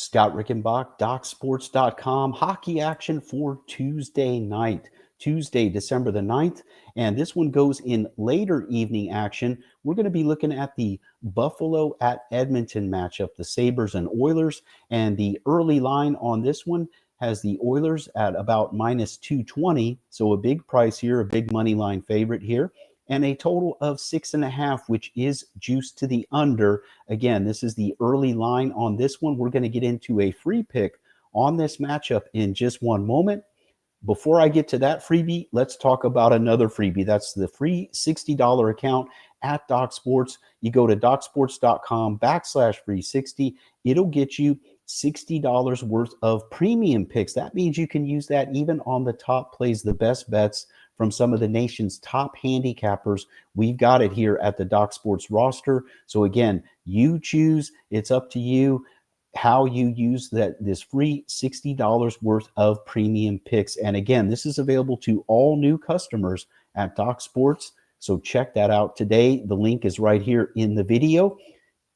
Scott Rickenbach, DocSports.com. Hockey action for Tuesday night, Tuesday, December the 9th. And this one goes in later evening action. We're going to be looking at the Buffalo at Edmonton matchup, the Sabres and Oilers. And the early line on this one has the Oilers at about minus 220. So a big price here, a big money line favorite here. And a total of 6.5, which is juiced to the under. Again, this is the early line on this one. We're going to get into a free pick on this matchup in just one moment. Before I get to that freebie, let's talk about another freebie. That's the free $60 account at Doc Sports. You go to docsports.com/free60. It'll get you $60 worth of premium picks. That means you can use that even on the top plays, the best bets from some of the nation's top handicappers. We've got it here at the Doc Sports roster. So again, you choose. It's up to you how you use this free $60 worth of premium picks. And again, this is available to all new customers at Doc Sports. So check that out today. The link is right here in the video.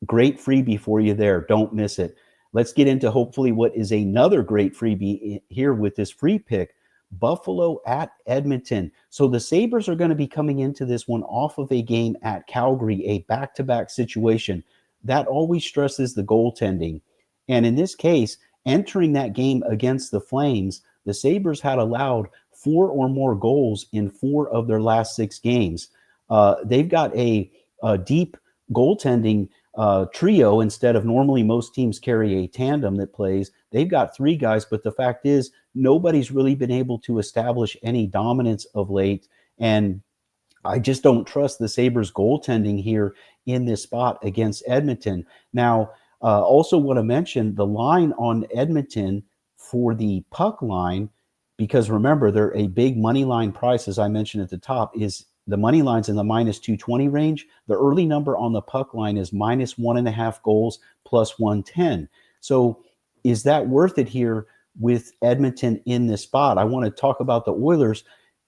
Great freebie for you there. Don't miss it. Let's get into hopefully what is another great freebie here with this free pick. Buffalo at Edmonton. So the Sabres are going to be coming into this one off of a game at Calgary, a back-to-back situation. That always stresses the goaltending. And in this case, entering that game against the Flames, the Sabres had allowed 4 or more goals in 4 of their last 6 games. They've got a deep goaltending trio. Instead of normally most teams carry a tandem that plays, they've got 3 guys, but the fact is nobody's really been able to establish any dominance of late. And I just don't trust the Sabres goaltending here in this spot against Edmonton. Now, also want to mention the line on Edmonton for the puck line, because remember, they're a big money line price, as I mentioned at the top, is the money line's in the minus 220 range. The early number on the puck line is minus 1.5 goals plus 110. So is that worth it here with Edmonton in this spot? I want to talk about the Oilers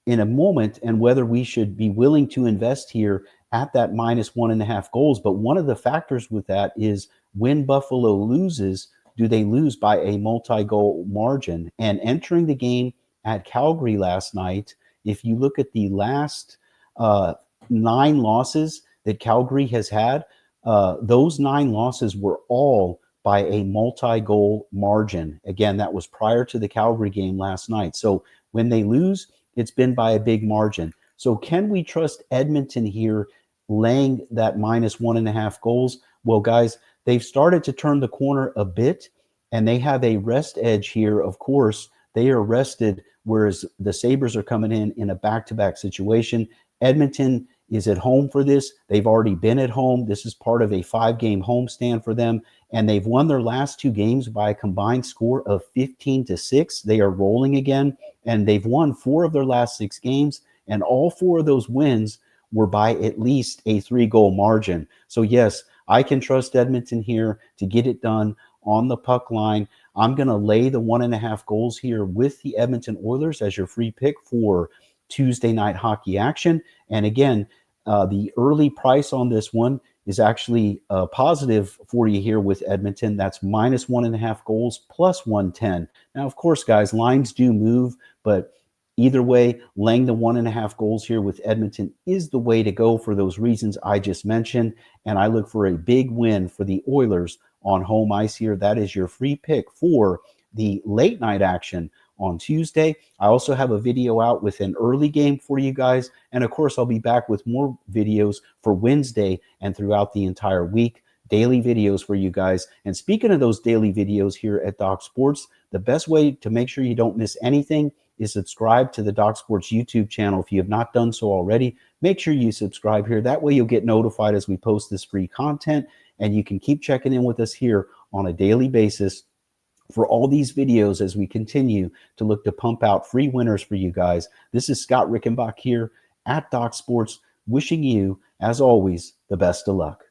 in a moment and whether we should be willing to invest here at that minus 1.5 goals. But one of the factors with that is when Buffalo loses, do they lose by a multi-goal margin? And entering the game at Calgary last night, if you look at the last 9 losses that Calgary has had, those 9 losses were all by a multi-goal margin. Again, that was prior to the Calgary game last night. So when they lose, it's been by a big margin. So can we trust Edmonton here laying that minus 1.5 goals? Well, guys, they've started to turn the corner a bit, and they have a rest edge here. Of course, they are rested, whereas the Sabres are coming in a back-to-back situation. Edmonton is at home for this. They've already been at home. This is part of a 5-game homestand for them, and they've won their last 2 games by a combined score of 15-6. They are rolling again, and they've won 4 of their last 6 games, and all 4 of those wins were by at least a 3-goal margin. So yes, I can trust Edmonton here to get it done on the puck line. I'm going to lay the 1.5 goals here with the Edmonton Oilers as your free pick for Tuesday night hockey action. And again, the early price on this one is actually positive for you here with Edmonton. That's minus 1.5 goals plus 110. Now, of course, guys, lines do move, but either way, laying the 1.5 goals here with Edmonton is the way to go for those reasons I just mentioned. And I look for a big win for the Oilers on home ice here. That is your free pick for the late night action on Tuesday. I also have a video out with an early game for you guys. And of course, I'll be back with more videos for Wednesday and throughout the entire week. Daily videos for you guys. And speaking of those daily videos here at Doc Sports, the best way to make sure you don't miss anything is subscribe to the Doc Sports YouTube channel. If you have not done so already, make sure you subscribe here. That way you'll get notified as we post this free content, and you can keep checking in with us here on a daily basis for all these videos as we continue to look to pump out free winners for you guys. This is Scott Rickenbach here at Doc Sports, wishing you, as always, the best of luck.